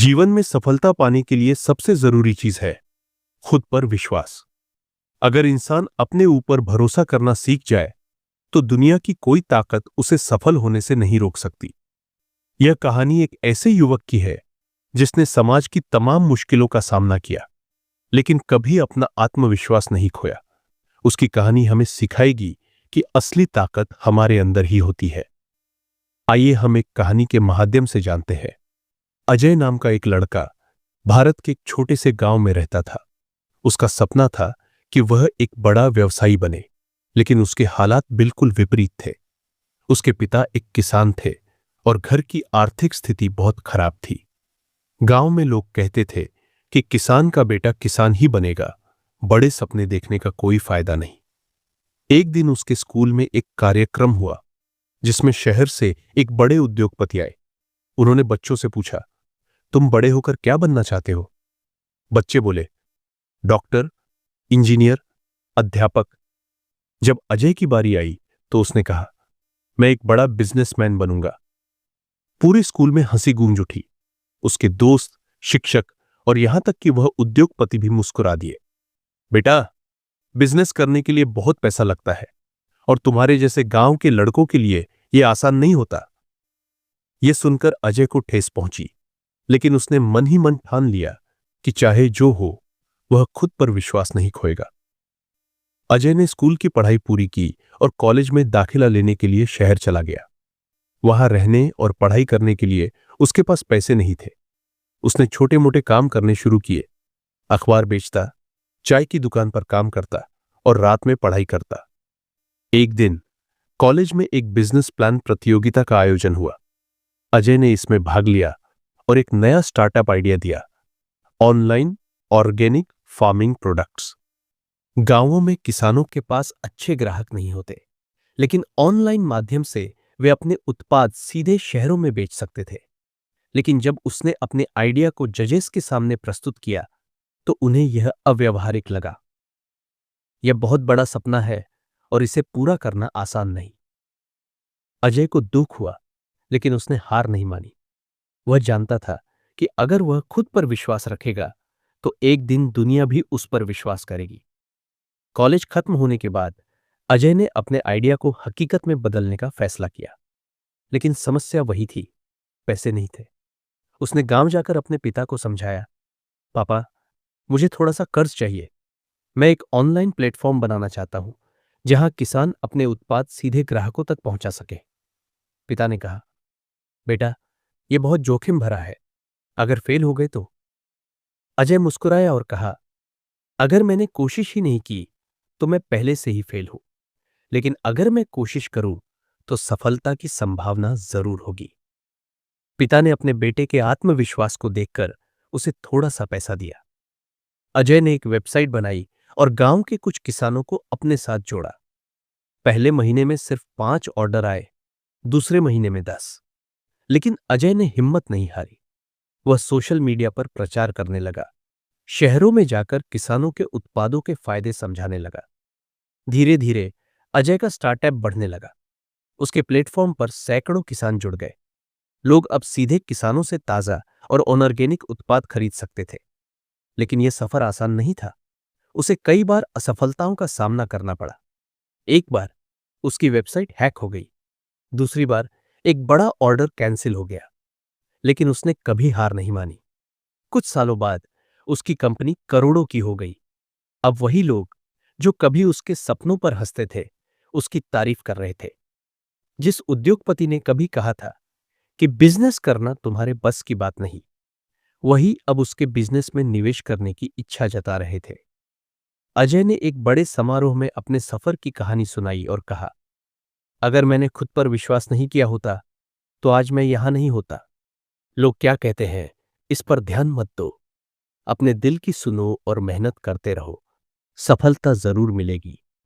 जीवन में सफलता पाने के लिए सबसे जरूरी चीज है खुद पर विश्वास। अगर इंसान अपने ऊपर भरोसा करना सीख जाए तो दुनिया की कोई ताकत उसे सफल होने से नहीं रोक सकती। यह कहानी एक ऐसे युवक की है जिसने समाज की तमाम मुश्किलों का सामना किया लेकिन कभी अपना आत्मविश्वास नहीं खोया। उसकी कहानी हमें सिखाएगी कि असली ताकत हमारे अंदर ही होती है। आइए हम एक कहानी के माध्यम से जानते हैं। अजय नाम का एक लड़का भारत के एक छोटे से गांव में रहता था। उसका सपना था कि वह एक बड़ा व्यवसायी बने, लेकिन उसके हालात बिल्कुल विपरीत थे। उसके पिता एक किसान थे और घर की आर्थिक स्थिति बहुत खराब थी। गांव में लोग कहते थे कि किसान का बेटा किसान ही बनेगा, बड़े सपने देखने का कोई फायदा नहीं। एक दिन उसके स्कूल में एक कार्यक्रम हुआ जिसमें शहर से एक बड़े उद्योगपति आए। उन्होंने बच्चों से पूछा, तुम बड़े होकर क्या बनना चाहते हो? बच्चे बोले, डॉक्टर, इंजीनियर, अध्यापक। जब अजय की बारी आई तो उसने कहा, मैं एक बड़ा बिजनेसमैन बनूंगा। पूरे स्कूल में हंसी गूंज उठी। उसके दोस्त, शिक्षक और यहां तक कि वह उद्योगपति भी मुस्कुरा दिए। बेटा, बिजनेस करने के लिए बहुत पैसा लगता है और तुम्हारे जैसे गांव के लड़कों के लिए यह आसान नहीं होता। यह सुनकर अजय को ठेस पहुंची, लेकिन उसने मन ही मन ठान लिया कि चाहे जो हो वह खुद पर विश्वास नहीं खोएगा। अजय ने स्कूल की पढ़ाई पूरी की और कॉलेज में दाखिला लेने के लिए शहर चला गया। वहां रहने और पढ़ाई करने के लिए उसके पास पैसे नहीं थे। उसने छोटे मोटे काम करने शुरू किए। अखबार बेचता, चाय की दुकान पर काम करता और रात में पढ़ाई करता। एक दिन कॉलेज में एक बिजनेस प्लान प्रतियोगिता का आयोजन हुआ। अजय ने इसमें भाग लिया और एक नया स्टार्टअप आइडिया दिया, ऑनलाइन ऑर्गेनिक फार्मिंग प्रोडक्ट्स। गांवों में किसानों के पास अच्छे ग्राहक नहीं होते, लेकिन ऑनलाइन माध्यम से वे अपने उत्पाद सीधे शहरों में बेच सकते थे। लेकिन जब उसने अपने आइडिया को जजेस के सामने प्रस्तुत किया तो उन्हें यह अव्यावहारिक लगा। यह बहुत बड़ा सपना है और इसे पूरा करना आसान नहीं। अजय को दुख हुआ, लेकिन उसने हार नहीं मानी। वह जानता था कि अगर वह खुद पर विश्वास रखेगा तो एक दिन दुनिया भी उस पर विश्वास करेगी। कॉलेज खत्म होने के बाद अजय ने अपने आइडिया को हकीकत में बदलने का फैसला किया, लेकिन समस्या वही थी, पैसे नहीं थे। उसने गांव जाकर अपने पिता को समझाया, पापा, मुझे थोड़ा सा कर्ज चाहिए। मैं एक ऑनलाइन प्लेटफॉर्म बनाना चाहता हूं जहां किसान अपने उत्पाद सीधे ग्राहकों तक पहुंचा सके। पिता ने कहा, बेटा, यह बहुत जोखिम भरा है, अगर फेल हो गए तो? अजय मुस्कुराया और कहा, अगर मैंने कोशिश ही नहीं की तो मैं पहले से ही फेल हूं, लेकिन अगर मैं कोशिश करूं तो सफलता की संभावना जरूर होगी। पिता ने अपने बेटे के आत्मविश्वास को देखकर उसे थोड़ा सा पैसा दिया। अजय ने एक वेबसाइट बनाई और गांव के कुछ किसानों को अपने साथ जोड़ा। पहले महीने में सिर्फ 5 ऑर्डर आए, दूसरे महीने में 10। लेकिन अजय ने हिम्मत नहीं हारी। वह सोशल मीडिया पर प्रचार करने लगा, शहरों में जाकर किसानों के उत्पादों के फायदे समझाने लगा। धीरे धीरे अजय का स्टार्टअप बढ़ने लगा। उसके प्लेटफॉर्म पर सैकड़ों किसान जुड़ गए। लोग अब सीधे किसानों से ताजा और ऑर्गेनिक उत्पाद खरीद सकते थे। लेकिन यह सफर आसान नहीं था। उसे कई बार असफलताओं का सामना करना पड़ा। एक बार उसकी वेबसाइट हैक हो गई, दूसरी बार एक बड़ा ऑर्डर कैंसिल हो गया। लेकिन उसने कभी हार नहीं मानी। कुछ सालों बाद उसकी कंपनी करोड़ों की हो गई। अब वही लोग जो कभी उसके सपनों पर हंसते थे, उसकी तारीफ कर रहे थे। जिस उद्योगपति ने कभी कहा था कि बिजनेस करना तुम्हारे बस की बात नहीं, वही अब उसके बिजनेस में निवेश करने की इच्छा जता रहे थे। अजय ने एक बड़े समारोह में अपने सफर की कहानी सुनाई और कहा, अगर मैंने खुद पर विश्वास नहीं किया होता तो आज मैं यहां नहीं होता। लोग क्या कहते हैं इस पर ध्यान मत दो। अपने दिल की सुनो और मेहनत करते रहो, सफलता जरूर मिलेगी।